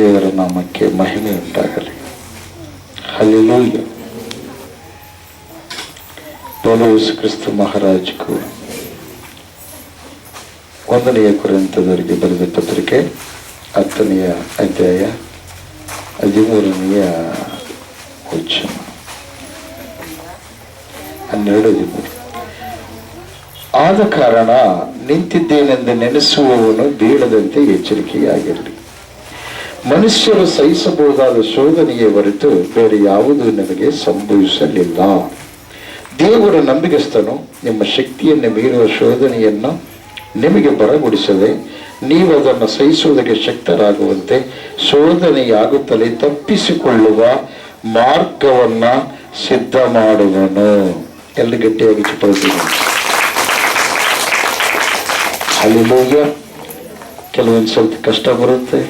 ದೇವರ ನಾಮಕ್ಕೆ ಮಹಿಮೆ ಉಂಟಾಗಲಿ. ಹಲ್ಲೆಲೂಯಾ. ಯೇಸು ಕ್ರಿಸ್ತ ಮಹಾರಾಜಕು 1ನೇ ಕೊರಿಂಥದವರಿಗೆ ಬರೆದ ಪತ್ರಿಕೆ 10ನೇ ಅಧ್ಯಾಯ 13ನೇ ವಚನ 12-13. ಆದ ಕಾರಣ ನಿಂತಿದ್ದೇನೆಂದು ನೆನೆಸುವವನು ಬೀಳದಂತೆ ಎಚ್ಚರಿಕೆಯಾಗಿರಲಿ. ಮನುಷ್ಯರು ಸಹಿಸಬಹುದಾದ ಶೋಧನೆಗೆ ಹೊರತು ಬೇರೆ ಯಾವುದೂ ನಿಮಗೆ ಸಂಭವಿಸಲಿಲ್ಲ. ದೇವರ ನಂಬಿಗಸ್ತನು ನಿಮ್ಮ ಶಕ್ತಿಯನ್ನು ಮೀರುವ ಶೋಧನೆಯನ್ನು ನಿಮಗೆ ಬರಗೊಡಿಸದೆ ನೀವು ಅದನ್ನು ಸಹಿಸುವುದಕ್ಕೆ ಶಕ್ತರಾಗುವಂತೆ ಶೋಧನೆಯಾಗುತ್ತಲೇ ತಪ್ಪಿಸಿಕೊಳ್ಳುವ ಮಾರ್ಗವನ್ನ ಸಿದ್ಧ ಮಾಡುವನು. ಎಲ್ಲ ಗಟ್ಟಿಯಾಗಿ ಚಿಪ್ಪಳ್ತೀನಿ. ಹಲ್ಲೆಲೂಯಾ. ಕೆಲವೊಂದು ಸ್ವಲ್ಪ ಕಷ್ಟ ಬರುತ್ತೆ,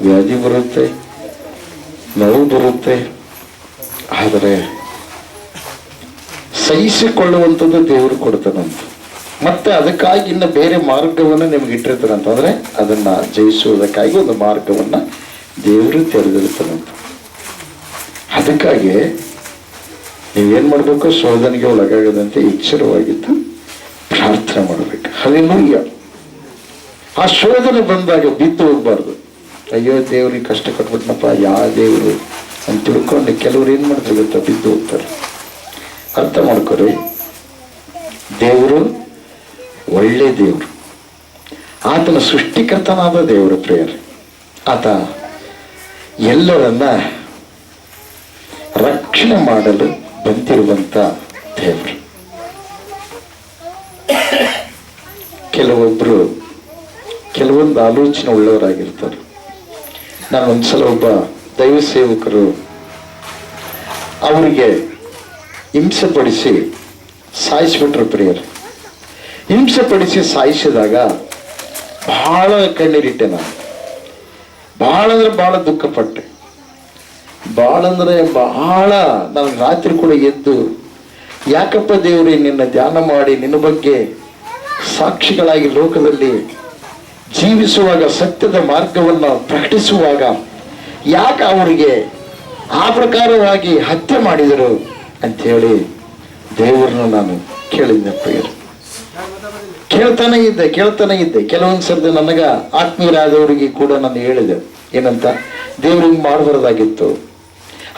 ವ್ಯಾಧಿ ಬರುತ್ತೆ, ನೋವು ಬರುತ್ತೆ. ಆದರೆ ಸಹಿಸಿಕೊಳ್ಳುವಂಥದ್ದು ದೇವರು ಕೊಡ್ತಾನಂತ. ಮತ್ತೆ ಅದಕ್ಕಾಗಿ ಇನ್ನು ಬೇರೆ ಮಾರ್ಗವನ್ನು ನಿಮ್ಗೆ ಇಟ್ಟಿರ್ತಾನಂತ. ಅಂದ್ರೆ ಅದನ್ನ ಜಯಿಸುವುದಕ್ಕಾಗಿ ಒಂದು ಮಾರ್ಗವನ್ನ ದೇವರು ತೆರೆದಿರ್ತಾನಂತ. ಅದಕ್ಕಾಗಿ ನೀವೇನ್ ಮಾಡ್ಬೇಕು? ಶೋಧನೆಗೆ ಒಳಗಾಗದಂತೆ ಎಚ್ಚರವಾಗಿದ್ದು ಪ್ರಾರ್ಥನೆ ಮಾಡಬೇಕು. ಹಲ್ಲೆಲೂಯಾ. ಆ ಶೋಧನೆ ಬಂದಾಗ ಬಿದ್ದು ಹೋಗ್ಬಾರ್ದು. ಅಯ್ಯೋ ದೇವ್ರಿಗೆ ಕಷ್ಟ ಕೊಟ್ಬಿಟ್ನಪ್ಪ, ಯಾವ ದೇವರು ಅಂತ ತಿಳ್ಕೊಂಡು ಕೆಲವ್ರು ಏನ್ ಮಾಡ್ತಾರೆ ಗೊತ್ತಾ? ಬಿದ್ದು ಹೋಗ್ತಾರೆ. ಅರ್ಥ ಮಾಡ್ಕೊರಿ, ದೇವರು ಒಳ್ಳೆ ದೇವರು. ಆತನ ಸೃಷ್ಟಿಕರ್ತನಾದ ದೇವರ ಪ್ರೇಯರ್. ಆತ ಎಲ್ಲರನ್ನ ರಕ್ಷಣೆ ಮಾಡಲು ಬಂದಿರುವಂತ ದೇವರು. ಕೆಲವೊಬ್ರು ಕೆಲವೊಂದು ಆಲೋಚನೆ ಉಳ್ಳವರಾಗಿರ್ತಾರೆ. ನಾನು ಒಂದ್ಸಲ ಒಬ್ಬ ದೈವ ಸೇವಕರು ಅವರಿಗೆ ಹಿಂಸೆ ಪಡಿಸಿ ಸಾಯಿಸ್ಬಿಟ್ರು. ಪ್ರಿಯರು, ಹಿಂಸೆ ಪಡಿಸಿ ಸಾಯಿಸಿದಾಗ ಬಹಳ ಕಣ್ಣೀರಿಟ್ಟೆ. ನಾನು ಬಹಳ ಅಂದ್ರೆ ಬಹಳ ದುಃಖಪಟ್ಟೆ. ಬಹಳ ಅಂದ್ರೆ ಬಹಳ ನಾನು ರಾತ್ರಿ ಕೂಡ ಎದ್ದು, ಯಾಕಪ್ಪ ದೇವರೇ, ನಿನ್ನ ಧ್ಯಾನ ಮಾಡಿ ನಿನ್ನ ಬಗ್ಗೆ ಸಾಕ್ಷಿಗಳಾಗಿ ಲೋಕದಲ್ಲಿ ಜೀವಿಸುವಾಗ, ಸತ್ಯದ ಮಾರ್ಗವನ್ನು ಪ್ರಕಟಿಸುವಾಗ ಯಾಕೆ ಅವರಿಗೆ ಆ ಪ್ರಕಾರವಾಗಿ ಹತ್ಯೆ ಮಾಡಿದರು ಅಂಥೇಳಿ ದೇವರನ್ನು ನಾನು ಕೇಳಿದ್ದೆ. ಪ್ರಿಯರು, ಕೇಳ್ತಾನೆ ಇದ್ದೆ. ಕೆಲವೊಂದು ಸರ್ತಿ ನನಗ ಆತ್ಮೀಯರಾದವರಿಗೆ ಕೂಡ ನಾನು ಹೇಳಿದೆ, ಏನಂತ, ದೇವ್ರಿಗೆ ಮಾಡಬಾರ್ದಾಗಿತ್ತು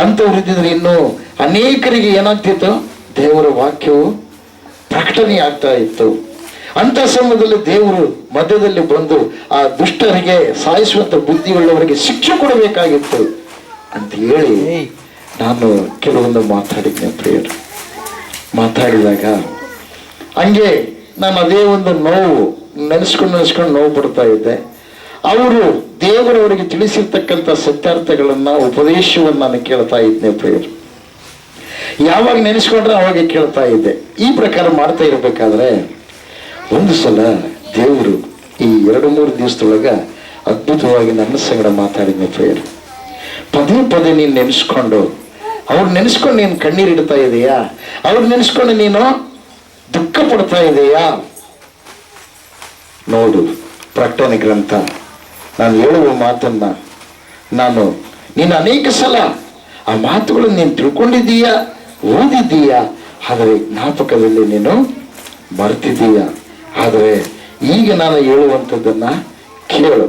ಅಂತವ್ರು ಇದ್ದಿದ್ರೆ ಇನ್ನೂ ಅನೇಕರಿಗೆ ಏನಾಗ್ತಿತ್ತು, ದೇವರ ವಾಕ್ಯವು ಪ್ರಕಟಣೆ ಆಗ್ತಾ ಇತ್ತು. ಅಂತ ಸಮಯದಲ್ಲಿ ದೇವರು ಮಧ್ಯದಲ್ಲಿ ಬಂದು ಆ ದುಷ್ಟರಿಗೆ, ಸಾಯಿಸುವಂತ ಬುದ್ಧಿಯುಳ್ಳವರಿಗೆ ಶಿಕ್ಷೆ ಕೊಡಬೇಕಾಗಿತ್ತು ಅಂತ ಹೇಳಿ ನಾನು ಕೆಲವೊಂದು ಮಾತಾಡಿದ್ದೆ. ಪ್ರಿಯರು, ಮಾತಾಡಿದಾಗ ಹಂಗೆ ನಾನು ಅದೇ ಒಂದು ನೋವು ನೆನೆಸ್ಕೊಂಡು ನೋವು ಪಡ್ತಾ ಇದ್ದೆ. ಅವರು ದೇವರವರಿಗೆ ತಿಳಿಸಿರ್ತಕ್ಕಂಥ ಸತ್ಯಾರ್ಥಗಳನ್ನ, ಉಪದೇಶವನ್ನು ನಾನು ಕೇಳ್ತಾ ಇದ್ದೆ. ಪ್ರಿಯರು, ಯಾವಾಗ ನೆನೆಸ್ಕೊಂಡ್ರೆ ಅವಾಗ ಕೇಳ್ತಾ ಇದ್ದೆ. ಈ ಪ್ರಕಾರ ಮಾಡ್ತಾ ಇರ್ಬೇಕಾದ್ರೆ ಒಂದು ಸಲ ದೇವರು ಈ 2-3 ದಿವಸದೊಳಗ ಅದ್ಭುತವಾಗಿ ನನ್ನ ಸಂಗಡ ಮಾತಾಡಿದ್ನೆ. ಪ್ರಿಯರು, ಪದೇ ಪದೇ ನೀನು ನೆನೆಸ್ಕೊಂಡು, ಅವ್ರು ನೆನೆಸ್ಕೊಂಡು ನೀನು ಕಣ್ಣೀರಿಡ್ತಾ ಇದೆಯಾ? ಅವ್ರು ನೆನೆಸ್ಕೊಂಡು ನೀನು ದುಃಖ ಪಡ್ತಾ ಇದೆಯಾ? ನೋಡು, ಪ್ರಕಟಣೆ ಗ್ರಂಥ ನಾನು ಹೇಳುವ ಮಾತನ್ನ ನೀನು ಅನೇಕ ಸಲ ಆ ಮಾತುಗಳನ್ನು ನೀನು ತಿಳ್ಕೊಂಡಿದ್ದೀಯಾ, ಓದಿದ್ದೀಯಾ, ಆದರೆ ಜ್ಞಾಪಕದಲ್ಲಿ ನೀನು ಮರ್ತಿದ್ದೀಯ. ಆದರೆ ಈಗ ನಾನು ಹೇಳುವಂಥದ್ದನ್ನ ಕೇಳು.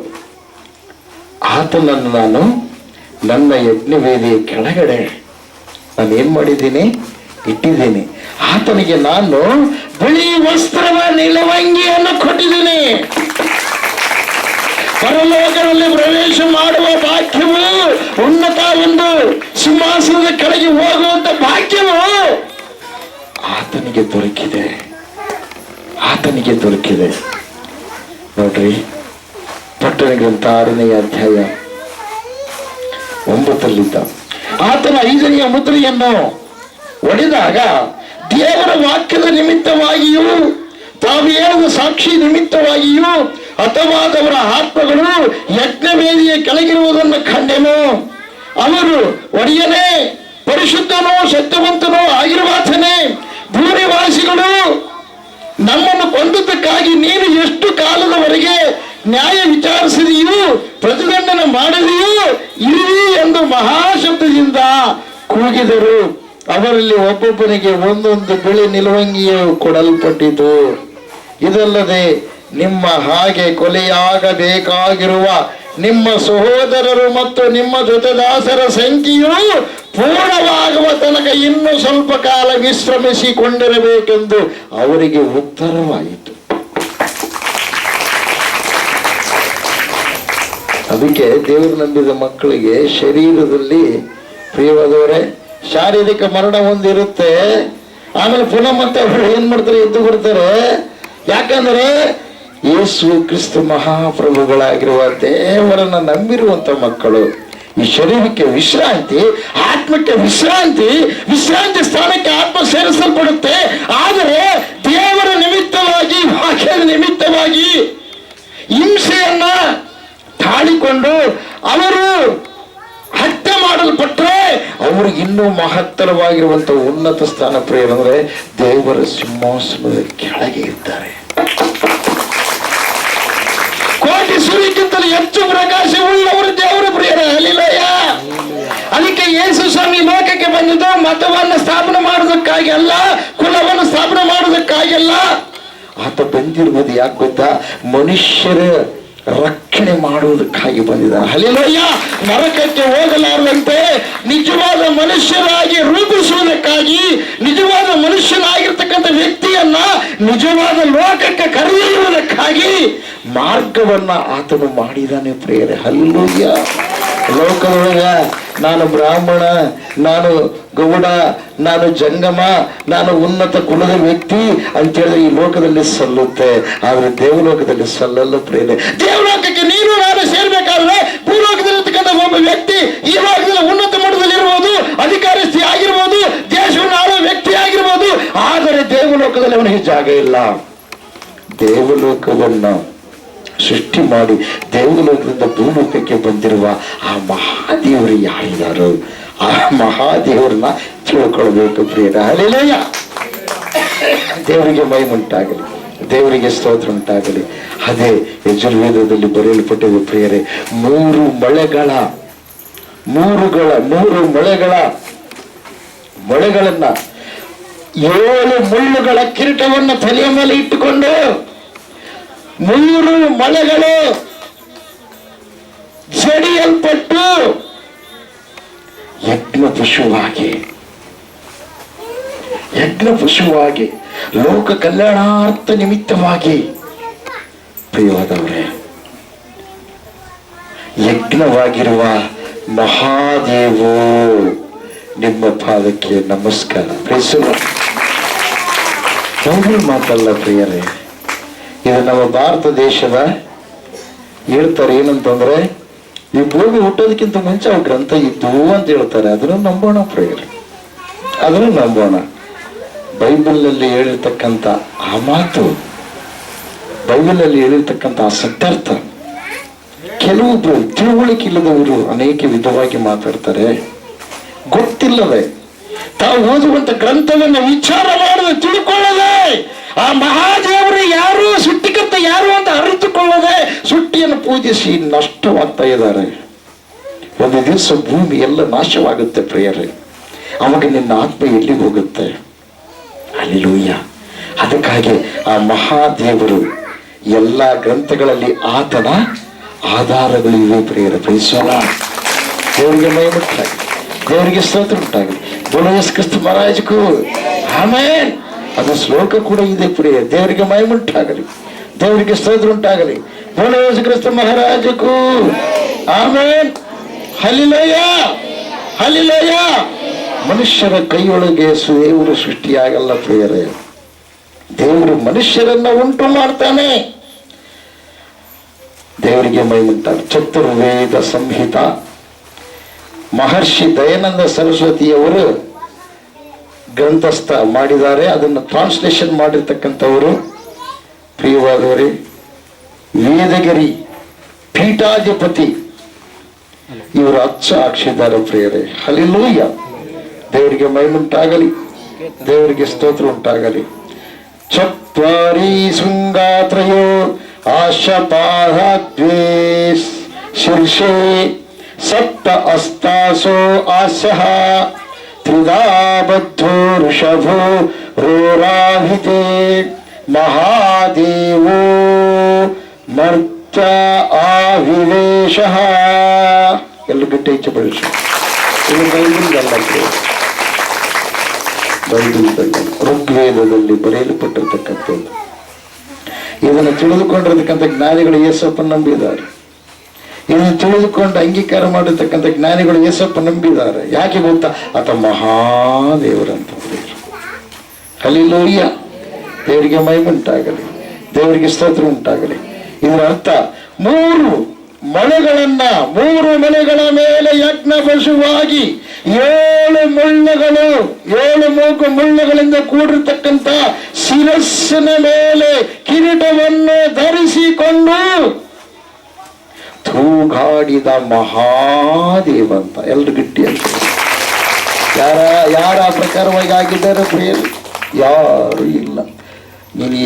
ಆತನನ್ನು ನಾನು ನನ್ನ ಯಜ್ಞವೇದಿಯ ಕೆಳಗಡೆ ನಾನು ಏನ್ ಮಾಡಿದ್ದೀನಿ, ಇಟ್ಟಿದ್ದೀನಿ. ಆತನಿಗೆ ನಾನು ಬಿಳಿ ವಸ್ತ್ರದ ನಿಲುವಂಗಿಯನ್ನು ಕೊಟ್ಟಿದ್ದೀನಿ. ಪರಲೋಕದಲ್ಲಿ ಪ್ರವೇಶ ಮಾಡುವ ಭಾಗ್ಯವು, ಉನ್ನತ ಒಂದು ಸಿಂಹಾಸನದ ಕೆಳಗೆ ಹೋಗುವಂತ ಭಾಗ್ಯವು ಆತನಿಗೆ ದೊರಕಿದೆ. ನೋಡ್ರಿ, ಪ್ರಕಟಣೆ ಗ್ರಂಥ 6ನೇ ಅಧ್ಯಾಯ 9 ಆತನ 5ನೆಯ ಮುದ್ರೆಯನ್ನು ಒಡೆದಾಗ ದೇವರ ವಾಕ್ಯದ ನಿಮಿತ್ತವಾಗಿಯೂ ತಾವು ಹೇಳಿದ ಸಾಕ್ಷಿ ನಿಮಿತ್ತವಾಗಿಯೂ ಹತವಾದವರ ಆತ್ಮಗಳು ಯಜ್ಞವೇದಿಯ ಕೆಳಗಿರುವುದನ್ನು ಕಂಡೆನು. ಅವರು, ಒಡೆಯನೇ, ಪರಿಶುದ್ಧನೋ ಸತ್ಯವಂತನೋ ಆಗಿರುವಾತನೇ, ಭೂನಿವಾಸಿಗಳು ನಮ್ಮನ್ನು ಕೊಂದದ್ದಕ್ಕಾಗಿ ನೀನು ಎಷ್ಟು ಕಾಲದವರೆಗೆ ನ್ಯಾಯ ವಿಚಾರಿಸಿದೆಯೋ, ಪ್ರತಿದಂಡನೆ ಮಾಡಿದೆಯೋ, ಹೋಗಿದರು. ಅವರಲ್ಲಿ ಒಬ್ಬೊಬ್ಬನಿಗೆ ಒಂದೊಂದು ಬಿಳಿ ನಿಲುವಂಗಿಯು ಕೊಡಲ್ಪಟ್ಟಿತು. ಇದಲ್ಲದೆ ನಿಮ್ಮ ಹಾಗೆ ಕೊಲೆಯಾಗಬೇಕಾಗಿರುವ ನಿಮ್ಮ ಸಹೋದರರು ಮತ್ತು ನಿಮ್ಮ ಜೊತೆದಾಸರ ಸಂಖ್ಯೆಯು ಪೂರ್ಣವಾಗುವ ತನಕ ಇನ್ನೂ ಸ್ವಲ್ಪ ಕಾಲ ವಿಶ್ರಮಿಸಿಕೊಂಡಿರಬೇಕೆಂದು ಅವರಿಗೆ ಉತ್ತರವಾಯಿತು. ಅದಕ್ಕೆ ದೇವರು ನಂಬಿದ ಮಕ್ಕಳಿಗೆ ಶರೀರದಲ್ಲಿ ಪ್ರಿಯವಾದವರೇ ಶಾರೀರಿಕ ಮರಣ ಒಂದಿರುತ್ತೆ. ಆಮೇಲೆ ಪುನಃ ಮತ್ತೆ ಅವರು ಏನ್ ಮಾಡ್ತಾರೆ, ಎದ್ದು ಬರ್ತಾರೆ. ಯಾಕಂದ್ರೆ ಯೇಸು ಕ್ರಿಸ್ತ ಮಹಾಪ್ರಭುಗಳಾಗಿರುವ ದೇವರನ್ನ ನಂಬಿರುವಂತ ಮಕ್ಕಳು ಈ ಶರೀರಕ್ಕೆ ವಿಶ್ರಾಂತಿ, ಆತ್ಮಕ್ಕೆ ವಿಶ್ರಾಂತಿ, ವಿಶ್ರಾಂತಿ ಸ್ಥಾನಕ್ಕೆ ಆತ್ಮ ಸೇರಿಸಲ್ಪಡುತ್ತೆ. ಆದರೆ ದೇವರ ನಿಮಿತ್ತವಾಗಿ, ವಾಕ್ಯದ ನಿಮಿತ್ತವಾಗಿ ಹಿಂಸೆಯನ್ನ ತಾಳಿಕೊಂಡು ಅವರು ಹತ್ಯೆ ಮಾಡಲ್ಪಟ್ಟರೆ ಅವ್ರಿಗೆ ಇನ್ನೂ ಮಹತ್ತರವಾಗಿರುವಂತ ಉನ್ನತ ಸ್ಥಾನ ಪ್ರಿಯರಂದ್ರೆ ದೇವರ ಸಿಂಹಾಸನದ ಕೆಳಗೆ ಇದ್ದಾರೆ. ಕೋಟಿ ಸೂರ್ಯಕ್ಕಿಂತಲೂ ಹೆಚ್ಚು ಪ್ರಕಾಶವುಳ್ಳವರು ದೇವರ ಪ್ರಿಯರ. ಹಲ್ಲೆಲೂಯ. ಅದಕ್ಕೆ ಯೇಸು ಸ್ವಾಮಿ ಲೋಕಕ್ಕೆ ಬಂದಿದ್ದು ಮತವನ್ನು ಸ್ಥಾಪನೆ ಮಾಡೋದಕ್ಕಾಗಿ ಅಲ್ಲ, ಕುಲವನ್ನು ಸ್ಥಾಪನೆ ಮಾಡೋದಕ್ಕಾಗಿ ಅಲ್ಲ. ಆತ ಬಂದಿರುವುದು ಯಾಕೆ ಗೊತ್ತಾ? ಮನುಷ್ಯರ ರಕ್ಷಣೆ ಮಾಡುವುದಕ್ಕಾಗಿ ಬಂದಿದ್ದಾನೆ. ಹಲ್ಲೆಲೂಯ. ನರಕಕ್ಕೆ ಹೋಗಲಾರದಂತೆ ನಿಜವಾದ ಮನುಷ್ಯರಾಗಿ ರೂಪಿಸುವುದಕ್ಕಾಗಿ, ನಿಜವಾದ ಮನುಷ್ಯನಾಗಿರ್ತಕ್ಕಂಥ ವ್ಯಕ್ತಿಯನ್ನ ನಿಜವಾದ ಲೋಕಕ್ಕೆ ಕರೆಯುವುದಕ್ಕಾಗಿ ಮಾರ್ಗವನ್ನ ಆತನು ಮಾಡಿದಾನೆ ಪ್ರಿಯರೇ. ಹಲ್ಲೆಲೂಯ. ಲೋಕದೊಳಗ ನಾನು ಬ್ರಾಹ್ಮಣ, ನಾನು ಗೌಡ, ನಾನು ಜಂಗಮ, ನಾನು ಉನ್ನತ ಕುಲದ ವ್ಯಕ್ತಿ ಅಂತೇಳಿದ್ರೆ ಈ ಲೋಕದಲ್ಲಿ ಸಲ್ಲುತ್ತೆ. ಆದ್ರೆ ದೇವಲೋಕದಲ್ಲಿ ಸಲ್ಲಲ್ಲ ಪ್ರಿಯರೇ. ದೇವಲೋಕಕ್ಕೆ ನೀನು ನಾನು ಸೇರ್ಬೇಕಾದ್ರೆ ಭೂಲೋಕದಲ್ಲಿರ್ತಕ್ಕಂಥ ಒಬ್ಬ ವ್ಯಕ್ತಿ ಈ ಲೋಕದಲ್ಲಿ ಉನ್ನತ ಮಟ್ಟದಲ್ಲಿ ಇರ್ಬೋದು, ಅಧಿಕಾರಸ್ಥಿ ಆಗಿರ್ಬೋದು, ದೇಶವನ್ನು ಆಳುವ ವ್ಯಕ್ತಿ ಆಗಿರ್ಬೋದು. ಆದರೆ ದೇವಲೋಕದಲ್ಲಿ ಅವನಿಗೆ ಜಾಗ ಇಲ್ಲ. ದೇವಲೋಕವನ್ನ ಸೃಷ್ಟಿ ಮಾಡಿ ದೇವಲೋಕದಿಂದ ಭೂಲೋಕಕ್ಕೆ ಬಂದಿರುವ ಆ ಮಹಾದೇವರು ಯಾರಿದ್ದಾರೋ ಆ ಮಹಾದೇವರನ್ನ ತಿಳ್ಕೊಳ್ಬೇಕು ಪ್ರಿಯರ. ಹಲ್ಲೆಲೂಯ. ದೇವರಿಗೆ ಮಹಿಮೆ, ದೇವರಿಗೆ ಸ್ತೋತ್ರ ಉಂಟಾಗಲಿ. ಅದೇ ಯಜುರ್ವೇದದಲ್ಲಿ ಬರೆಯಲ್ಪಟ್ಟಿದೆ ಪ್ರಿಯರೇ. ಮೂರು ಮೊಳೆಗಳನ್ನ 7 ಮುಳ್ಳುಗಳ ಕಿರೀಟವನ್ನು ತಲೆಯ ಮೇಲೆ ಇಟ್ಟುಕೊಂಡು 3 ಮೊಳೆಗಳು ಜಡಿಯಲ್ಪಟ್ಟು ಯಜ್ಞ ಪಶುವಾಗಿ ಲೋಕ ಕಲ್ಯಾಣಾರ್ಥ ನಿಮಿತ್ತವಾಗಿ ಪ್ರಿಯವಾದವರೇ ಯಜ್ಞವಾಗಿರುವ ಮಹಾದೇವೋ ನಿಮ್ಮ ಪಾದಕ್ಕೆ ನಮಸ್ಕಾರ. ಬೈಬಲ್ ಮಾತಲ್ಲ ಪ್ರಿಯರೇ, ಇದು ನಮ್ಮ ಭಾರತ ದೇಶದ ಹೇಳ್ತಾರೆ ಏನಂತಂದ್ರೆ ಈ ಭೂಮಿ ಹುಟ್ಟೋದಕ್ಕಿಂತ ಮುಂಚೆ ಅವು ಗ್ರಂಥ ಇದ್ದು ಅಂತ ಹೇಳ್ತಾರೆ. ಅದನ್ನು ನಂಬೋಣ ಪ್ರಿಯರೇ, ಅದನ್ನು ನಂಬೋಣ. ಬೈಬಲ್ನಲ್ಲಿ ಹೇಳಿರ್ತಕ್ಕಂಥ ಆ ಮಾತು, ಬೈಬಲ್ನಲ್ಲಿ ಹೇಳಿರ್ತಕ್ಕಂಥ ಆ ಸತ್ಯಾರ್ಥ ಕೆಲವೊಬ್ರು ತಿಳುವಳಿಕೆ ಇಲ್ಲದವರು ಅನೇಕ ವಿಧವಾಗಿ ಮಾತಾಡ್ತಾರೆ. ಗೊತ್ತಿಲ್ಲದೆ ತಾವು ಓದುವಂತ ಗ್ರಂಥವನ್ನು ವಿಚಾರ ಮಾಡದೆ ತಿಳ್ಕೊಳ್ಳದೆ ಆ ಮಹಾದೇವರು ಯಾರು, ಸುಟ್ಟಿಕತ್ತ ಯಾರು ಅಂತ ಅರಿತುಕೊಳ್ಳದೆ ಸುಟ್ಟಿಯನ್ನು ಪೂಜಿಸಿ ನಷ್ಟವಾಗ್ತಾ ಇದ್ದಾರೆ. ಒಂದು ದಿವಸ ಭೂಮಿ ಎಲ್ಲ ನಾಶವಾಗುತ್ತೆ ಪ್ರಿಯರೇ. ಅವಾಗ ನಿನ್ನ ಆತ್ಮ ಎಲ್ಲಿ ಹೋಗುತ್ತೆ? ಹಲ್ಲೆಲೂಯ. ಅದಕ್ಕಾಗಿ ಆ ಮಹಾದೇವರು ಎಲ್ಲ ಗ್ರಂಥಗಳಲ್ಲಿ ಆತನ ಆಧಾರಗಳು ಇವೆ ಪ್ರಿಯರೇ. ಪ್ರೀಸೋಣ. ದೇವರಿಗೆ ಮಹಿಮೆ ಉಂಟಾಗಲಿ, ದೇವರಿಗೆ ಸ್ತೋತ್ರ ಉಂಟಾಗಲಿ. ಬೋಲೋ ಯೇಸು ಕ್ರಿಸ್ತ ಮಹಾರಾಜಕ್ಕೂ ಆಮೆನ್. ಅದು ಶ್ಲೋಕ ಕೂಡ ಇದೆ ಪ್ರಿಯ. ದೇವರಿಗೆ ಮಹಿಮೆ ಉಂಟಾಗಲಿ, ದೇವರಿಗೆ ಸ್ತೋತ್ರ ಉಂಟಾಗಲಿ. ಬೋಲೋ Yesu Krista ಮಹಾರಾಜಕ್ಕೂ amen. Hallelujah, hallelujah. ಮನುಷ್ಯರ ಕೈಯೊಳಗೆ ದೇವರು ಸೃಷ್ಟಿಯಾಗಲ್ಲ ಪ್ರಿಯರೇ. ದೇವರು ಮನುಷ್ಯರನ್ನ ಉಂಟು ಮಾಡ್ತಾನೆ. ದೇವರಿಗೆ ಮಹಿಮೆ ಉಂಟಾಗಲಿ. ಚತುರ್ವೇದ ಸಂಹಿತ ಮಹರ್ಷಿ ದಯಾನಂದ ಸರಸ್ವತಿಯವರು ಗ್ರಂಥಸ್ಥ ಮಾಡಿದ್ದಾರೆ. ಅದನ್ನು ಟ್ರಾನ್ಸ್ಲೇಷನ್ ಮಾಡಿರ್ತಕ್ಕಂಥವರು ಪ್ರಿಯವಾದವರೇ ವೇದಗಿರಿ ಪೀಠಾಧಿಪತಿ ಇವರು ಅಚ್ಚ ಹಾಕಿದ್ದಾರೆ ಪ್ರಿಯರೇ. ಹಲ್ಲೆಲೂಯ. ದೇವರಿಗೆ ಮಹಿಮೆ ಉಂಟಾಗಲಿ, ದೇವರಿಗೆ ಸ್ತೋತ್ರ ಉಂಟಾಗಲಿ. ಚತ್ವಾರಿ ಶೃಂಗಾತ್ರಯೋ ಆಶಪಾದ್ವೇ ಶೀರ್ಷೆ ಸಪ್ತ ಅಸ್ತಾಸೋ ಆಸ್ಯಃ ತ್ರಿಧಾ ಬದ್ಧೋ ಋಷಭೋ ರೋರಾಹಿತೆ ಮಹಾದೇವೋ ಮರ್ತ ಆವಿವೇಶ. ಎಲ್ಲ ಗಟ್ಟಿ ಹೆಚ್ಚು ಬಳಸಿ. ಇದು ಬೈಬಲ್ದಲ್ಲಿ ಋಗ್ವೇದದಲ್ಲಿ ಬರೆಯಲ್ಪಟ್ಟಿರ್ತಕ್ಕಂಥದ್ದು. ಇದನ್ನು ತಿಳಿದುಕೊಂಡಿರತಕ್ಕಂಥ ಜ್ಞಾನಿಗಳು ಯೇಸಪ್ಪ ನಂಬಿದ್ದಾರೆ. ಇದನ್ನು ತಿಳಿದುಕೊಂಡು ಅಂಗೀಕಾರ ಮಾಡಿರ್ತಕ್ಕಂಥ ಜ್ಞಾನಿಗಳು ಯೇಸಪ್ಪ ನಂಬಿದ್ದಾರೆ. ಯಾಕೆ ಗೊತ್ತಾ? ಆತ ಮಹಾದೇವರಂತ. ಹಲ್ಲೆಲೂಯಾ. ದೇವರಿಗೆ ಮಹಿಮೆ ಉಂಟಾಗಲಿ, ದೇವರಿಗೆ ಸ್ತೋತ್ರ ಉಂಟಾಗಲಿ. ಇದರ ಅರ್ಥ ಮೂರು ಮನೆಗಳ ಮೇಲೆ ಯಜ್ಞ ಪಶುವಾಗಿ 7 ಮುಳ್ಳುಗಳು, 7 ಮೂಗು ಮುಳ್ಳುಗಳಿಂದ ಕೂಡಿರ್ತಕ್ಕಂಥ ಶಿರಸ್ಸಿನ ಮೇಲೆ ಕಿರೀಟವನ್ನು ಧರಿಸಿಕೊಂಡು ತೂಗಾಡಿದ ಮಹಾದೇವಂತ. ಎಲ್ರು ಗಟ್ಟಿ ಅಂತ ಯಾರ ಪ್ರಕಾರವಾಗಿ ಆಗಿದ್ದಾರೆ ಪ್ರಿಯರು? ಯಾರು ಇಲ್ಲ. ನೀನು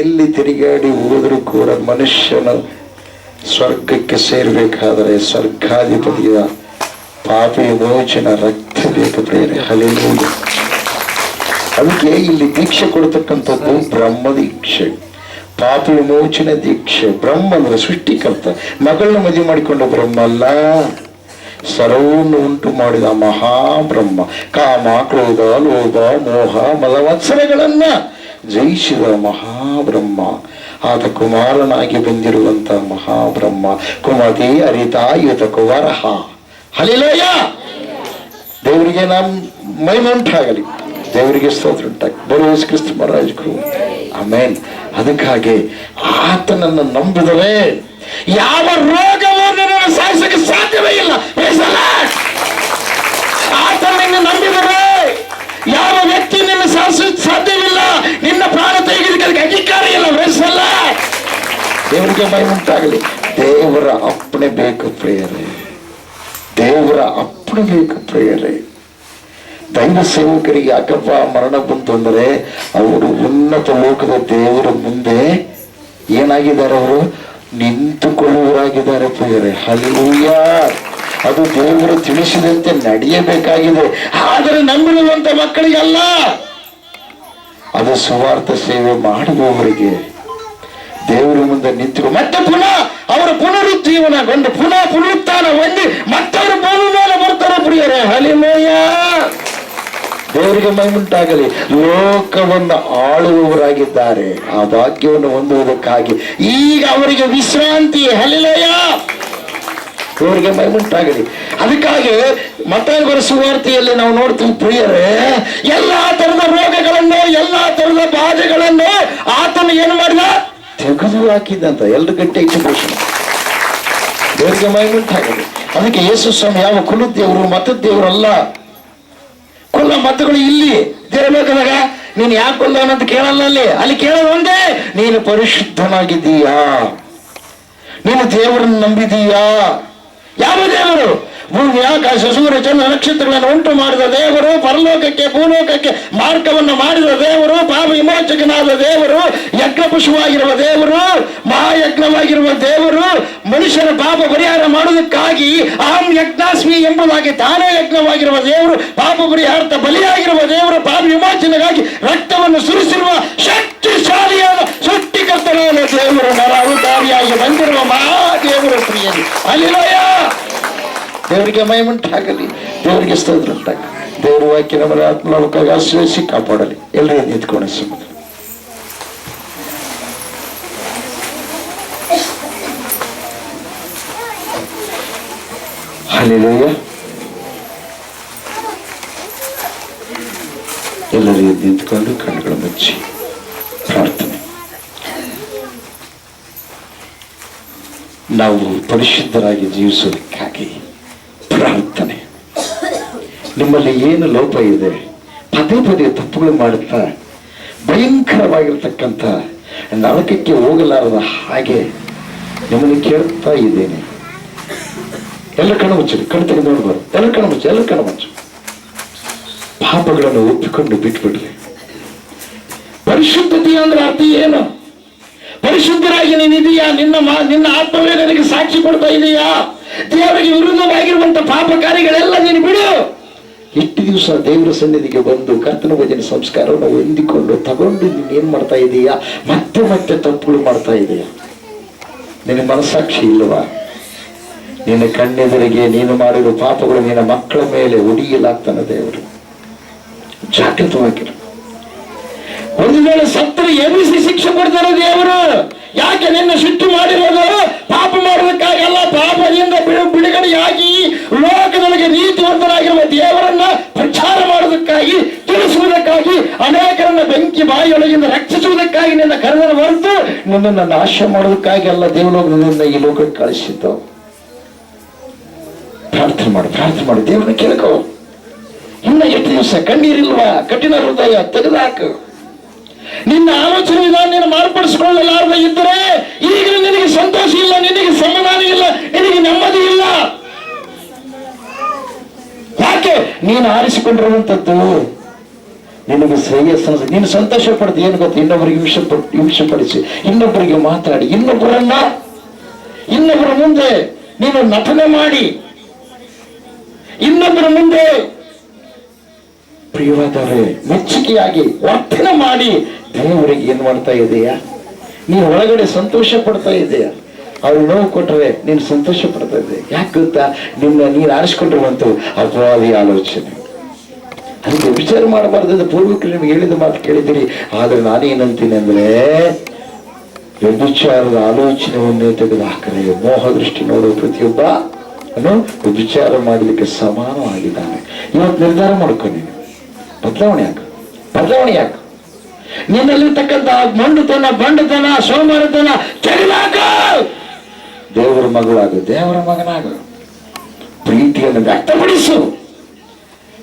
ಎಲ್ಲಿ ತಿರುಗಾಡಿ ಹೋದರೂ ಕೂಡ ಮನುಷ್ಯನು ಸ್ವರ್ಗಕ್ಕೆ ಸೇರ್ಬೇಕಾದರೆ ಸ್ವರ್ಗಾಧಿಪತಿಯ ಪಾಪ ವಿಮೋಚನ ರಕ್ತ ಬೇಕು ಪ್ರೇರೆ. ಹಲ್ಲೆಲೂಯಾ. ಅದಕ್ಕೆ ಇಲ್ಲಿ ದೀಕ್ಷೆ ಕೊಡ್ತಕ್ಕಂಥದ್ದು ಬ್ರಹ್ಮ ದೀಕ್ಷೆ, ಪಾಪ ವಿಮೋಚನ ದೀಕ್ಷೆ. ಬ್ರಹ್ಮ ಅಂದ್ರೆ ಸೃಷ್ಟಿಕರ್ತ. ಮಗಳನ್ನ ಮದುವೆ ಮಾಡಿಕೊಂಡ ಬ್ರಹ್ಮ ಅಲ್ಲ, ಸರ್ವವನ್ನು ಉಂಟು ಮಾಡಿದ ಮಹಾಬ್ರಹ್ಮ. ಕಾಮ, ಕ್ರೋಧ, ಲೋಭ, ಮೋಹ, ಮದವತ್ಸರಗಳನ್ನ ಜಯಿಸಿದ ಮಹಾಬ್ರಹ್ಮ. ಆತ ಕುಮಾರನಾಗಿ ಬಂದಿರುವಂತ ಮಹಾಬ್ರಹ್ಮ. ಕುಮತಿ ಅರಿತಾಯುತ ಕುವರಹ. ಹಲ್ಲೆಲೂಯಾ. ದೇವರಿಗೆ ಮಹಿಮೆ ಉಂಟಾಗಲಿ, ದೇವರಿಗೆ ಸ್ತೋತ್ರ ಉಂಟಾಗಲಿ. ಬರುವ ಯೇಸು ಕ್ರಿಸ್ತ ಮಹಾರಾಜರು. ಆಮೇಲೆ ಅದಕ್ಕಾಗಿ ಆತನನ್ನು ನಂಬಿದರೆ ಯಾವ ರೋಗವನ್ನು ಸಾಯಿಸಕ್ಕೆ ಸಾಧ್ಯವೇ ಇಲ್ಲ. ಆತನನ್ನು ನಂಬಿದರೆ ಯಾವ ವ್ಯಕ್ತಿ ನಿನ್ನ ಸಾಯಿಸಕ್ಕೆ ಸಾಧ್ಯವಿಲ್ಲ. ನಿನ್ನ ಪ್ರಾಣ ತೆಗೆದಕ್ಕೆ ಅಧಿಕಾರ ಇಲ್ಲ. ವಯಸ್ಸಲ್ಲ. ದೇವರಿಗೆ ಮಹಿಮೆ ಉಂಟಾಗಲಿ. ದೇವರ ಅಪ್ಪಣೆ ಬೇಕು ಪ್ರಿಯರೇ, ದೇವರ ಅಪ್ಪಣೆ ಬೇಕು ಪ್ರಿಯರೇ. ದೈವ ಸೇವಕರಿಗೆ ಯಾಕಪ್ಪ ಮರಣ ಬಂತು ಅಂದರೆ ಅವರು ಉನ್ನತ ಲೋಕದ ದೇವರ ಮುಂದೆ ಏನಾಗಿದ್ದಾರೆ? ಅವರು ನಿಂತುಕೊಳ್ಳುವರಾಗಿದ್ದಾರೆ ಪ್ರಿಯರೇ. ಹಲ್ಲೆಲೂಯಾ. ಅದು ದೇವರು ತಿಳಿಸಿದಂತೆ ನಡೆಯಬೇಕಾಗಿದೆ. ಆದರೆ ನಂಬಿರುವಂತ ಮಕ್ಕಳಿಗಲ್ಲ, ಅದು ಸುವಾರ್ಥ ಸೇವೆ ಮಾಡುವವರಿಗೆ ದೇವರ ಮುಂದೆ ನಿಂತು ಮತ್ತೆ ಪುನಃ ಅವರ ಪುನರುಜ್ಜೀವನಗೊಂಡು ಪುನಃ ಪುನರುತ್ಥಾನ ಹೊಂದಿ ಮತ್ತವರು ಭೂಮಿ ಮೇಲೆ ಬರ್ತಾರೆ ಪ್ರಿಯರೇ. ಹಲ್ಲೆಲೂಯಾ. ದೇವರಿಗೆ ಮಹಿಮುಂಟಾಗಲಿ. ಲೋಕವನ್ನು ಆಳುವವರಾಗಿದ್ದಾರೆ. ಆ ಭಾಗ್ಯವನ್ನು ಹೊಂದುವುದಕ್ಕಾಗಿ ಈಗ ಅವರಿಗೆ ವಿಶ್ರಾಂತಿ. ಹಲ್ಲೆಲೂಯಾ. ದೇವರಿಗೆ ಮಹಿಮುಂಟಾಗಲಿ. ಅದಕ್ಕಾಗಿ ಮತ್ತಾಯ ಬರೆದ ಸುವಾರ್ತೆಯಲ್ಲಿ ನಾವು ನೋಡ್ತೀವಿ ಪ್ರಿಯರೇ, ಎಲ್ಲಾ ತರದ ರೋಗಗಳನ್ನು, ಎಲ್ಲಾ ತರದ ಬಾಧೆಗಳನ್ನು ಆತನು ಏನು ಮಾಡಿದ? ತೆಗೆದು ಹಾಕಿದಂತ. ಎಲ್ರು ಗಟ್ಟಿ ಎಕ್ಸಿಬಿಷನ್. ದೇವರಿಗೆ ಮಹಿಮುಂಟಾಗಲಿ. ಅದಕ್ಕೆ ಯೇಸು ಸ್ವಾಮಿ ಯಾವ ಕುಲದ ದೇವರು, ಮತದ ದೇವರಲ್ಲ. ಕುಲ ಮತಗಳು ಇಲ್ಲಿ ದೇವಲೋಕದಾಗ ನೀನು ಯಾಕೆ ಕೊಲ್ಲವನಂತ ಕೇಳಲ್ಲ. ಅಲ್ಲಿ ಕೇಳೋದು ಒಂದೇ, ನೀನು ಪರಿಶುದ್ಧನಾಗಿದ್ದೀಯಾ, ನೀನು ದೇವರನ್ನು ನಂಬಿದೀಯಾ. ಯಾವ ದೇವರು? ಭೂಮಿ, ಆಕಾಶ, ಸೂರ್ಯ, ಚಂದ್ರ, ನಕ್ಷತ್ರಗಳನ್ನು ಉಂಟು ಮಾಡಿದ ದೇವರು, ಪರಲೋಕಕ್ಕೆ ಭೂಲೋಕಕ್ಕೆ ಮಾರ್ಗವನ್ನು ಮಾಡಿದ ದೇವರು, ಪಾಪ ವಿಮೋಚಕನಾದ ದೇವರು, ಯಜ್ಞ ಪಶುವಾಗಿರುವ ದೇವರು, ಮಹಾಯಜ್ಞವಾಗಿರುವ ದೇವರು, ಮನುಷ್ಯನ ಪಾಪ ಪರಿಹಾರ ಮಾಡುವುದಕ್ಕಾಗಿ ಅಹಂ ಯಜ್ಞಾಸ್ಮಿ ಎಂಬುದಾಗಿ ತಾನೇ ಯಜ್ಞವಾಗಿರುವ ದೇವರು, ಪಾಪ ಪರಿಹಾರ್ಥ ಬಲಿಯಾಗಿರುವ ದೇವರು, ಪಾಪ ವಿಮೋಚನೆಗಾಗಿ ರಕ್ತವನ್ನು ಸುರಿಸಿರುವ ಶಕ್ತಿಶಾಲಿಯಾದ ಸೃಷ್ಟಿಕರ್ತನಾದ ದೇವರು, ನರ ಅವತಾರಿಯಾಗಿ ಬಂದಿರುವ ಮಹಾದೇವರು ಪ್ರಿಯರಿ. ಹಲ್ಲೆಲೂಯಾ. ದೇವರಿಗೆ ಮಹಿಮುಂಟಾಗಲಿ, ದೇವರಿಗೆ ಸ್ತೋತ್ರ ಉಂಟಾಗಲಿ. ದೇವರ ವಾಕ್ಯ ನಮ್ಮ ಆತ್ಮಲೋಕವಾಗಿ ಆಶ್ರಯಿಸಿ ಕಾಪಾಡಲಿ. ಎಲ್ಲರೂ ನಿಂತ್ಕೊಂಡು ಸುಮ್ಮನೆ. ಹಲ್ಲೆಲೂಯಾ. ಎಲ್ಲರೂ ನಿಂತ್ಕೊಂಡು ಕಣ್ಣುಗಳು ಮುಚ್ಚಿ ಪ್ರಾರ್ಥನೆ. ನಾವು ಪರಿಶುದ್ಧರಾಗಿ ಜೀವಿಸೋದಕ್ಕಾಗಿ ಪ್ರಾರ್ಥನೆ. ನಿಮ್ಮಲ್ಲಿ ಏನು ಲೋಪ ಇದೆ, ಪದೇ ಪದೇ ತಪ್ಪುಗಳು ಮಾಡುತ್ತಾ ಭಯಂಕರವಾಗಿರ್ತಕ್ಕಂಥ ನರಕಕ್ಕೆ ಹೋಗಲಾರದ ಹಾಗೆ ನಿಮ್ಮನ್ನು ಕೇಳ್ತಾ ಇದ್ದೇನೆ. ಎಲ್ಲ ಕಣ್ಣು ಮುಚ್ಚಲಿ, ಕಣ್ಣು ತೆಗೆದು ನೋಡ್ಬಾರ್ದು. ಎಲ್ಲ ಕಣ್ಣು ಮುಚ್ಚು. ಪಾಪಗಳನ್ನು ಒಪ್ಪಿಕೊಂಡು ಬಿಟ್ಬಿಡ್ರಿ. ಪರಿಶುದ್ಧತೆ ಅಂದ್ರೆ ಅರ್ಥ ಏನು? ಪರಿಶುದ್ಧರಾಗಿ ನೀನಿದೆಯಾ? ನಿನ್ನ ಆತ್ಮವೇ ನನಗೆ ಸಾಕ್ಷಿ ಕೊಡ್ತಾ ಇದೆಯಾ? ದೇವರಿಗೆ ವಿರುದ್ಧವಾಗಿರುವಂತ ಪಾಪ ಕಾರ್ಯಗಳೆಲ್ಲ ನೀನು ಬಿಡು. ಎಷ್ಟು ದಿವಸ ದೇವರ ಸನ್ನಿಧಿಗೆ ಬಂದು ಕರ್ತನ ಭಜನೆ ಸಂಸ್ಕಾರವನ್ನು ಹೊಂದಿಕೊಂಡು ತಗೊಂಡು ನೀನು ಏನ್ ಮಾಡ್ತಾ ಇದೀಯಾ? ಮತ್ತೆ ಮತ್ತೆ ತಪ್ಪುಗಳು ಮಾಡ್ತಾ ಇದೆಯಾ? ನಿನ್ನ ಮನಸ್ಸಾಕ್ಷಿ ಇಲ್ಲವಾ? ನಿನ್ನ ಕಣ್ಣೆದುರಿಗೆ ನೀನು ಮಾಡಿರುವ ಪಾಪಗಳು ನಿನ್ನ ಮಕ್ಕಳ ಮೇಲೆ ಉಡಿಯಲಾಗ್ತಾನೆ ದೇವರು. ಜಾಗೃತವಾಗಿರು. ಒಂದು ವೇಳೆ ಸತ್ತರೆ ಎಬ್ಬಿಸಿ ಶಿಕ್ಷೆ ಕೊಡ್ತಾರೆ ದೇವರು. ಯಾಕೆ ನಿನ್ನ ಸಿಟ್ಟು ಮಾಡಿರೋದು? ಪಾಪ ಮಾಡೋದಕ್ಕಾಗಲ್ಲ, ಪಾಪದಿಂದ ಬಿಡುಗಡೆಯಾಗಿ ಲೋಕದೊಳಗೆ ನೀತಿವಂತರಾಗಿರುವ ದೇವರನ್ನ ಪ್ರಚಾರ ಮಾಡೋದಕ್ಕಾಗಿ, ತಿಳಿಸುವುದಕ್ಕಾಗಿ, ಅನೇಕರನ್ನ ಬೆಂಕಿ ಬಾಯಿಯೊಳಗಿಂದ ರಕ್ಷಿಸುವುದಕ್ಕಾಗಿ ನಿನ್ನ ಕರೆದರ ಹೊರತು ನಿನ್ನನ್ನು ನಾಶ ಮಾಡೋದಕ್ಕಾಗಿ ಅಲ್ಲ ದೇವರು ನಿನ್ನ ಈ ಲೋಕಕ್ಕೆ ಕಳಿಸಿದ್ದು. ಪ್ರಾರ್ಥನೆ ಮಾಡು, ದೇವರನ್ನ ಕೇಳ್ಕೋ. ಇನ್ನ ಎಷ್ಟು ದಿವಸ ಕಣ್ಣೀರಿಲ್ವಾ? ಕಠಿಣ ಹೃದಯ ತೆಗೆದಾಕು. ನಿನ್ನ ಆಲೋಚನೆ ವಿಧಾನ ನೀನು ಮಾರ್ಪಡಿಸಿಕೊಳ್ಳಲಾರದೆ ಇದ್ದರೆ ಈಗಲೂ ನಿನಗೆ ಸಂತೋಷ ಇಲ್ಲ, ನಿನಗೆ ಸಮಾಧಾನ ಇಲ್ಲ, ನಿನಗೆ ನೆಮ್ಮದಿ ಇಲ್ಲ. ಯಾಕೆ? ನೀನು ಆರಿಸಿಕೊಂಡಿರುವಂತದ್ದು ನಿನಗೆ ಶ್ರೇಯಸ್ಸ. ನೀನು ಸಂತೋಷ ಪಡ್ದು ಏನು ಗೊತ್ತು? ಇನ್ನೊಬ್ಬರಿಗೆ ವಿಷಪಡಿಸಿ, ಇನ್ನೊಬ್ಬರಿಗೆ ಮಾತಾಡಿ, ಇನ್ನೊಬ್ಬರ ಮುಂದೆ ನೀನು ನಟನೆ ಮಾಡಿ, ಇನ್ನೊಬ್ಬರ ಮುಂದೆ ಪ್ರಿಯವಾದವರೇ ಮೆಚ್ಚುಗೆಯಾಗಿ ವರ್ತನೆ ಮಾಡಿ ದೇವರಿಗೆ ಏನ್ ಮಾಡ್ತಾ ಇದೆಯಾ? ನೀನು ಒಳಗಡೆ ಸಂತೋಷ ಪಡ್ತಾ ಇದೆಯಾ? ಅವ್ರು ನೋವು ಕೊಟ್ಟರೆ ನೀನು ಸಂತೋಷ ಪಡ್ತಾ ಇದ್ದೆ. ಯಾಕೆ ಗೊತ್ತಾ? ನೀನು ಆರಿಸ್ಕೊಂಡಿರುವಂತ ಅಪವಾದಿ ಆಲೋಚನೆ. ಅದಕ್ಕೆ ವಿಚಾರ ಮಾಡಬಾರ್ದು. ಪೂರ್ವಕರು ನಿಮ್ಗೆ ಹೇಳಿದ ಮಾತು ಕೇಳಿದ್ದೀರಿ. ಆದ್ರೆ ನಾನೇನಂತೀನಿ ಅಂದ್ರೆ, ವ್ಯಭಿಚಾರದ ಆಲೋಚನೆಯನ್ನೇ ತೆಗೆದು ಹಾಕರೆ ಮೋಹ ದೃಷ್ಟಿ ನೋಡುವ ಪ್ರತಿಯೊಬ್ಬ ವ್ಯಭಿಚಾರ ಮಾಡಲಿಕ್ಕೆ ಸಮಾನವಾಗಿದ್ದಾನೆ. ಇವತ್ತು ನಿರ್ಧಾರ ಮಾಡ್ಕೊಂಡು ನೀನು ಬದಲಾವಣೆ ಯಾಕ? ನಿನ್ನಲ್ಲಿರ್ತಕ್ಕಂಥ ಬಂಡತನ ಸೋಮಾರತನ ತೆಗೆದಾಕ. ದೇವರ ಮಗಳಾಗು, ದೇವರ ಮಗನಾಗು. ಪ್ರೀತಿಯನ್ನು ವ್ಯಕ್ತಪಡಿಸು.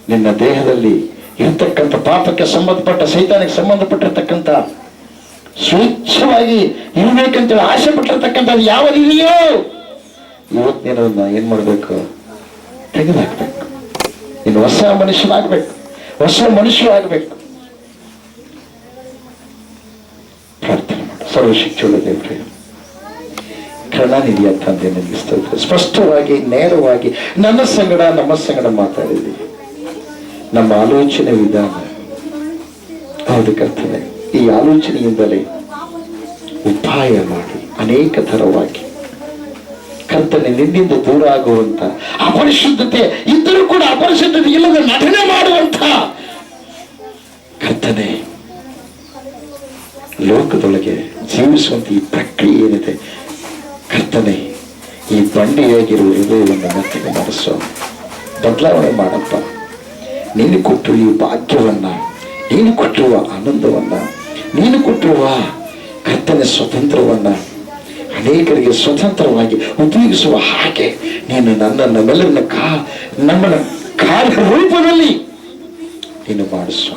ನಿನ್ನ ದೇಹದಲ್ಲಿ ಇರತಕ್ಕಂಥ ಪಾಪಕ್ಕೆ ಸಂಬಂಧಪಟ್ಟ, ಸೈತಾನಿಗೆ ಸಂಬಂಧಪಟ್ಟಿರ್ತಕ್ಕಂಥ, ಸ್ವಚ್ಛವಾಗಿ ಇರಬೇಕಂತೇಳಿ ಆಸೆ ಪಟ್ಟಿರ್ತಕ್ಕಂಥದ್ದು ಯಾವದಿದೆಯೋ ಇವತ್ತು ನೀನು ಏನ್ ಮಾಡ್ಬೇಕು? ತೆಗೆದಾಕ್ಬೇಕು. ನೀನು ಹೊಸ ಮನುಷ್ಯನಾಗ್ಬೇಕು, ಹೊಸ ಮನುಷ್ಯ ಆಗ್ಬೇಕು. ಪ್ರಾರ್ಥನೆ ಮಾಡು. ಸರ್ವಶಕ್ತಿಯುಳ್ಳ ದೇವರೇ, ಕರುಣಾನಿಧಿಯ ತಂದೆ, ನನಗೆ ಸ್ತೋತ್ರ. ಸ್ಪಷ್ಟವಾಗಿ ನೇರವಾಗಿ ನಮ್ಮ ಸಂಗಡ ಮಾತಾಡಿದ್ದೀವಿ. ನಮ್ಮ ಆಲೋಚನೆ ವಿಧಾನ ಹೌದು ಕರ್ತನೆ. ಈ ಆಲೋಚನೆಯಿಂದಲೇ ಉಪಾಯ ಮಾಡಿ ಅನೇಕ ತರವಾಗಿ ಕರ್ತನೆ ನಿನ್ನಿಂದ ದೂರ ಆಗುವಂತ, ಅಪರಿಶುದ್ಧತೆ ಇದ್ದರೂ ಕೂಡ ಅಪರಿಶುದ್ಧತೆ ಇಲ್ಲದ ನಟನೆ ಮಾಡುವಂತ ಕರ್ತನೆ, ಲೋಕದೊಳಗೆ ಜೀವಿಸುವಂತ ಈ ಪ್ರಕ್ರಿಯೆ ಏನಿದೆ ಕರ್ತನೆ, ಈ ಬಂಡೆಯಾಗಿರುವ ಹೃದಯವನ್ನು ಮೆತ್ತಗೆ ಮಾಡಿಸೋ, ಬದಲಾವಣೆ ಮಾಡಪ್ಪ. ನೀನು ಕೊಟ್ಟಿರುವ ಈ ಭಾಗ್ಯವನ್ನ, ನೀನು ಕೊಟ್ಟಿರುವ ಆನಂದವನ್ನ, ನೀನು ಕೊಟ್ಟಿರುವ ಕರ್ತನೆ ಸ್ವತಂತ್ರವನ್ನ ಅನೇಕರಿಗೆ ಸ್ವತಂತ್ರವಾಗಿ ಉಪಯೋಗಿಸುವ ಹಾಗೆ ನೀನು ನಮ್ಮೆಲ್ಲರನ್ನ ನಮ್ಮನ್ನ ಕಾರ್ಯ ರೂಪದಲ್ಲಿ ನೀನು ಮಾಡಿಸು.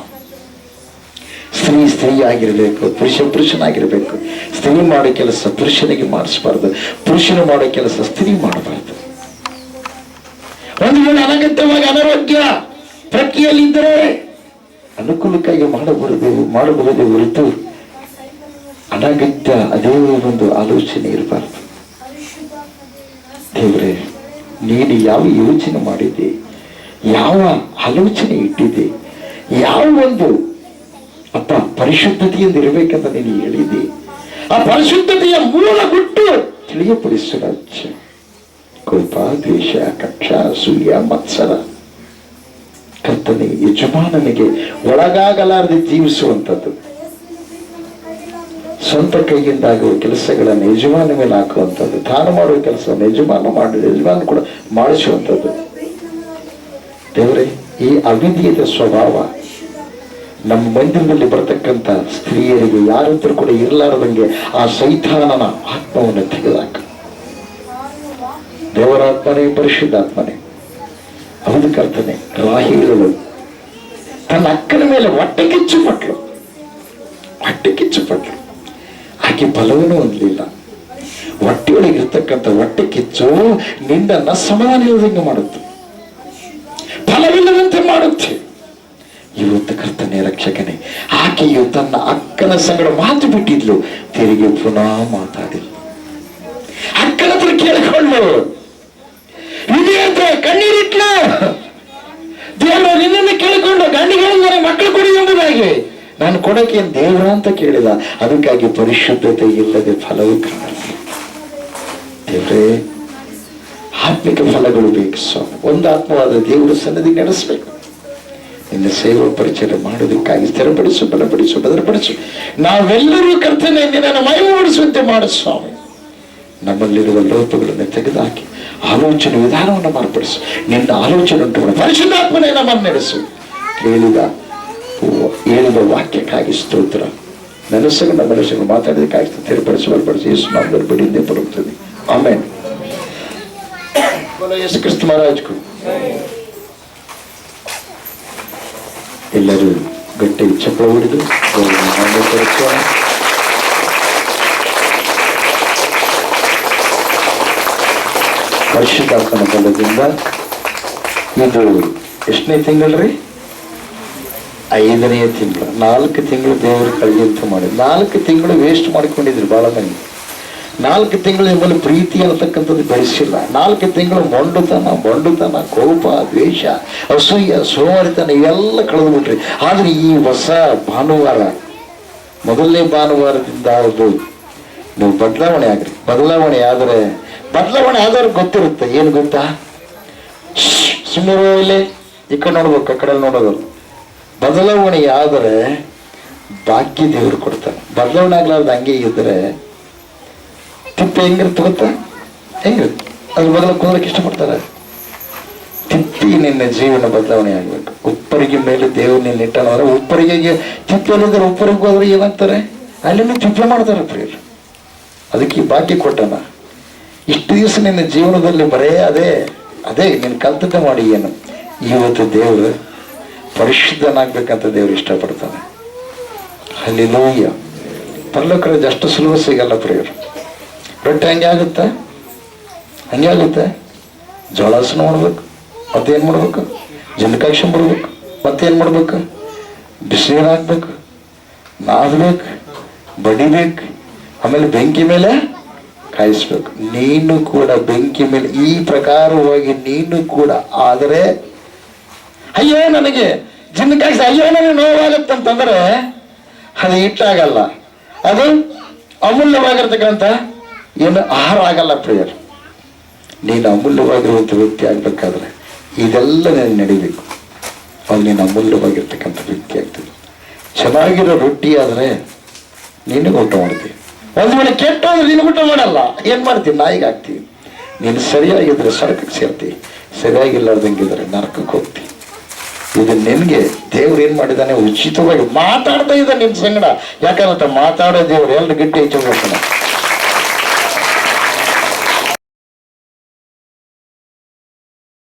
ಸ್ತ್ರೀ ಆಗಿರಬೇಕು, ಪುರುಷನಾಗಿರ್ಬೇಕು. ಸ್ತ್ರೀ ಮಾಡೋ ಕೆಲಸ ಪುರುಷನಿಗೆ ಮಾಡಿಸಬಾರ್ದು, ಪುರುಷನು ಮಾಡೋ ಕೆಲಸ ಸ್ತ್ರೀ ಮಾಡಬಾರ್ದು. ಒಂದು ವೇಳೆ ಅನಗತ್ಯವಾಗಿ ಅನಾರೋಗ್ಯ ಪ್ರಕ್ರಿಯೆಯಲ್ಲಿದ್ದರೆ ಅನುಕೂಲಕ್ಕಾಗಿ ಮಾಡಬಹುದೇ ಹೊರತು ಅನಗತ್ಯ ಅದೇ ಒಂದು ಆಲೋಚನೆ ಇರಬಾರ್ದು. ದೇವರೇ, ನೀನು ಯಾವ ಯೋಚನೆ ಮಾಡಿದ್ದೆ, ಯಾವ ಆಲೋಚನೆ ಇಟ್ಟಿದ್ದೆ, ಯಾವ ಒಂದು ಅಪ್ಪ ಪರಿಶುದ್ಧತೆಯಿಂದ ಇರಬೇಕಂತ ನೀನು ಹೇಳಿದ್ದೆ, ಆ ಪರಿಶುದ್ಧತೆಯ ಮೂಲ ಗುಟ್ಟು ತಿಳಿಯಪಡಿಸು ರಾಜ್ಯ. ಕೋಪ, ದ್ವೇಷ, ಕಕ್ಷ, ಅಸೂಯ, ಮತ್ಸರ ಕರ್ತನೆ ಯಜಮಾನನಿಗೆ ಒಳಗಾಗಲಾರದೆ ಜೀವಿಸುವಂಥದ್ದು, ಸ್ವಂತ ಕೈಯಿಂದ ಆಗುವ ಕೆಲಸಗಳನ್ನು ಯಜಮಾನ ಮೇಲೆ ಹಾಕುವಂಥದ್ದು, ತಾನು ಮಾಡುವ ಕೆಲಸವನ್ನು ಯಜಮಾನ ಕೂಡ ಮಾಡಿಸುವಂಥದ್ದು. ದೇವರೇ, ಈ ಅವಿಧೇಯದ ಸ್ವಭಾವ ನಮ್ಮ ಮಂದಿರದಲ್ಲಿ ಬರತಕ್ಕಂಥ ಸ್ತ್ರೀಯರಿಗೆ ಯಾರಂತರೂ ಕೂಡ ಇರಲಾರದಂಗೆ ಆ ಸೈತಾನನ ಆತ್ಮವನ್ನು ತೆಗೆದಾಕ. ದೇವರಾತ್ಮನೇ, ಪರಿಶುದ್ಧಾತ್ಮನೇ, ಹೌದು ಕರ್ತನೆ, ರಾಹೇಲಳು ತನ್ನ ಅಕ್ಕನ ಮೇಲೆ ಹೊಟ್ಟೆ ಕಿಚ್ಚು ಪಟ್ಲು. ಆಕೆ ಫಲವನ್ನು ಹೊಂದಲಿಲ್ಲ. ಹೊಟ್ಟೆಯೊಳಗಿರ್ತಕ್ಕಂಥ ಹೊಟ್ಟೆ ಕಿಚ್ಚು ನಿನ್ನನ್ನ ಸಮಾಧಾನ ಇಲ್ಲದಂಗೆ ಮಾಡುತ್ತೆ, ಫಲವಿಲ್ಲದಂತೆ ಮಾಡುತ್ತೆ. ಇವತ್ತು ಕರ್ತನೆ ರಕ್ಷಕನೇ, ಆಕೆಯು ತನ್ನ ಅಕ್ಕನ ಸಂಗಡ ಮಾತು ಬಿಟ್ಟಿದ್ಲು, ತೆರಿಗೆ ಪುನಃ ಮಾತಾಡಿಲ್ಲ. ಅಕ್ಕನ ಹತ್ರ ಕೇಳಿಕೊಂಡು ವಿಧಿಯಂತೆ ಕಣ್ಣೀರಿಟ್ಲು. ದೇವರು ಮಕ್ಕಳು ಕೊಡಿ ಎಂಬುದಾಗಿ ನಾನು ಕೊಡಕ್ಕೆ ದೇವರ ಅಂತ ಕೇಳಿದ. ಅದಕ್ಕಾಗಿ ಪರಿಶುದ್ಧತೆ ಇಲ್ಲದೆ ಫಲವು ಕಾಣಲ್ಲ. ದೇವರೇ, ಆತ್ಮಿಕ ಫಲಗಳು ಬೇಕು ಸ್ವಾಮಿ. ಒಂದು ಆತ್ಮವಾದ ದೇವರ ಸನ್ನಿಧಿ ನಡೆಸಬೇಕು. ನಿನ್ನ ಸೇವಾ ಪರಿಚಯ ಮಾಡೋದಕ್ಕಾಗಿ ಸ್ಥಿರಪಡಿಸು, ಬಲಪಡಿಸು, ಭದ್ರಪಡಿಸು. ನಾವೆಲ್ಲರೂ ಕರ್ತನೆ ನಿನ್ನನ್ನು ಮಹಿಮೆಪಡಿಸುವಂತೆ ಮಾಡು ಸ್ವಾಮಿ. ನಮ್ಮಲ್ಲಿರುವ ಲೋಪಗಳನ್ನು ತೆಗೆದುಹಾಕಿ ಆಲೋಚನೆ ವಿಧಾನವನ್ನು ಮಾರ್ಪಡಿಸು. ನಿನ್ನ ಆಲೋಚನೆ ಉಂಟು ಮಾಡು. ಪರಿಶುದ್ಧಾತ್ಮನೇ ನಮ್ಮನ್ನು ನಡೆಸು. ಹೇಳಿದ ವಾಕ್ಯಕ್ಕಾಗಿ ಸ್ತೋತ್ರ. ನನಸಗಳು ನಮ್ಮ ಮನುಷ್ಯಗಳು ಮಾತಾಡೋದಕ್ಕಾಗಿ ಸ್ಥಿರಪಡಿಸು, ಬಲಪಡಿಸು. ಯೇಸು ನಾಮದಲ್ಲಿ ಬಿಡಿಂದೆ ಬರುತ್ತದೆ. ಆಮೇನ್. ಯೇಸು ಕ್ರಿಸ್ತ ಮಹಾರಾಜಕು. ಎಲ್ಲರೂ ಗಟ್ಟಿ ಚಪ್ಪಳ ಹೊಡೆದು ಪರಿಶುದ್ಧಾತ್ಮನ ಬಲದಿಂದ ಇದು ಎಷ್ಟನೇ ತಿಂಗಳು? 5ನೇ ತಿಂಗಳು. 4 ತಿಂಗಳು ದೇವರು ಕಳೆದಂತ ಮಾಡಿ 4 ತಿಂಗಳು ವೇಸ್ಟ್ ಮಾಡ್ಕೊಂಡಿದ್ರು ಬಹಳ ಮಂದಿ. 4 ತಿಂಗಳು ನಿಮ್ಮಲ್ಲಿ ಪ್ರೀತಿ ಅನ್ನತಕ್ಕಂಥದ್ದು ಬೆಳೆಸಿಲ್ಲ. 4 ತಿಂಗಳು ಮೊಂಡುತನ, ಕೋಪ, ದ್ವೇಷ, ಅಸೂಯ, ಸೋಮಾರಿತನ ಇವೆಲ್ಲ ಕಳೆದು ಬಿಟ್ರಿ. ಆದ್ರೆ ಈ ಹೊಸ ಭಾನುವಾರ, ಮೊದಲನೇ ಭಾನುವಾರದಿಂದ ನೀವು ಬದಲಾವಣೆ ಆಗ್ರಿ. ಬದಲಾವಣೆ ಆದವ್ರಿಗೆ ಗೊತ್ತಿರುತ್ತೆ. ಏನು ಗೊತ್ತಾ? ಸುಮ್ಮನೆ ಇಲ್ಲಿ ಈ ಕಡೆ ನೋಡ್ಬೇಕು, ಆ ಕಡೆ ನೋಡೋದಲ್ಲ. ಬದಲಾವಣೆ ಆದರೆ ಭಾಗ್ಯ ದೇವರು ಕೊಡ್ತಾನೆ. ಬದಲಾವಣೆ ಆಗ್ಲಾರ್ದು ಹಂಗೆ ಇದ್ರೆ ತಿಪ್ಪೆ ಹೆಂಗಿರುತ್ತೆ ಗೊತ್ತಾ? ಹೆಂಗಿರುತ್ತೆ ಅದ್ರ ಬದಲ ಕುಂದ್ರಕ್ಕೆ ಇಷ್ಟಪಡ್ತಾರೆ. ತಿಪ್ಪಿ ನಿನ್ನ ಜೀವನ ಬದಲಾವಣೆ ಆಗ್ಬೇಕು. ಉಪ್ಪರಿಗೆ ಮೇಲೆ ದೇವ್ರು ನಿನ್ನ ಇಟ್ಟನವ್ರೆ. ಉಪ್ಪರಿಗೆ ತಿಪ್ಪೆಲಿದ್ರೆ ಉಪ್ಪರಿಗೆ ಹೋದ್ರೆ ಏನಾಗ್ತಾರೆ? ಅಲ್ಲಿಂದ ತಿಪ್ಪೆ ಮಾಡ್ತಾರೆ ಪ್ರಿಯರು. ಅದಕ್ಕೆ ಈ ಭಾಗ್ಯ ಕೊಟ್ಟನ. ಇಷ್ಟು ದಿವಸ ನಿನ್ನ ಜೀವನದಲ್ಲಿ ಬರೇ ಅದೇ ನೀನು ಕಲ್ತತೆ ಮಾಡಿ ಏನು. ಇವತ್ತು ದೇವರು ಪರಿಶುದ್ಧನಾಗ್ಬೇಕಂತ ದೇವರು ಇಷ್ಟಪಡ್ತಾನೆ. ಹಲ್ಲೆಲೂಯಾ. ಪರಲೋಕರಾಜ್ಯ ಅಷ್ಟು ಸುಲಭ ಸಿಗಲ್ಲ ಪ್ರಿಯರು. ರೊಟ್ಟಿ ಹಂಗೆ ಆಗುತ್ತೆ. ಜೋಳಾಸನ ಮಾಡ್ಬೇಕು, ಮತ್ತೇನು ಮಾಡ್ಬೇಕು? ಜನ್ಕಾಕ್ಷ ಬಿಡ್ಬೇಕು, ಮತ್ತೇನು ಮಾಡ್ಬೇಕು? ಬಿಸಿನೀರು ಹಾಕ್ಬೇಕು, ನಾದಬೇಕು, ಬಡಿಬೇಕು, ಆಮೇಲೆ ಬೆಂಕಿ ಮೇಲೆ ಕಾಯಿಸ್ಬೇಕು. ನೀನು ಕೂಡ ಬೆಂಕಿ ಮೇಲೆ ಈ ಪ್ರಕಾರವಾಗಿ ನೀನು ಕೂಡ. ಆದರೆ ಅಯ್ಯೋ ನನಗೆ ಜಿನ್ನಕಾಯಿಸಿ, ಅಯ್ಯೋ ನನಗೆ ನೋವಾಗತ್ತಂತಂದ್ರೆ ಅದು ಇಟ್ಟಾಗಲ್ಲ. ಅದು ಅಮೂಲ್ಯವಾಗಿರ್ತಕ್ಕಂಥ ಏನು ಆಹಾರ ಆಗಲ್ಲ ಪ್ರಿಯರ್. ನೀನು ಅಮೂಲ್ಯವಾಗಿರುವಂಥ ವ್ಯಕ್ತಿ ಆಗ್ಬೇಕಾದ್ರೆ ಇದೆಲ್ಲ ನೀನು ನಡಿಬೇಕು. ಅಲ್ಲಿ ನೀನು ಅಮೂಲ್ಯವಾಗಿರ್ತಕ್ಕಂಥ ವ್ಯಕ್ತಿ ಆಗ್ತದೆ. ಚೆನ್ನಾಗಿರೋ ರೊಟ್ಟಿ ಆದರೆ ನೀನು ಊಟ ಮಾಡ್ತೀವಿ. ಒಂದು ವೇಳೆ ಕೆಟ್ಟೋದ್ರೆ ನೀನು ಊಟ ಮಾಡಲ್ಲ. ಏನು ಮಾಡ್ತೀವಿ? ನಾಯಿಗೆ ಹಾಕ್ತೀವಿ. ನೀನು ಸರಿಯಾಗಿದ್ರೆ ಸ್ವರ್ಗಕ್ಕೆ ಸೇರ್ತೀವಿ, ಸರಿಯಾಗಿಲ್ಲಾರ್ದಂಗಿದ್ರೆ ನರಕಕ್ಕೆ ಹೋಗ್ತೀವಿ. ಇದು ನಿನಗೆ ದೇವ್ರು ಏನು ಮಾಡಿದ್ದಾನೆ? ಉಚಿತವಾಗಿ ಮಾತಾಡ್ತಾ ಇದ್ದಾನೆ ನಿನ್ನ ಸಂಗಡ. ಯಾಕಂದ್ರೆ ಮಾತಾಡೋ ದೇವ್ರು ಎಲ್ಲರೂ ಗಟ್ಟಿ ಹೆಚ್ಚು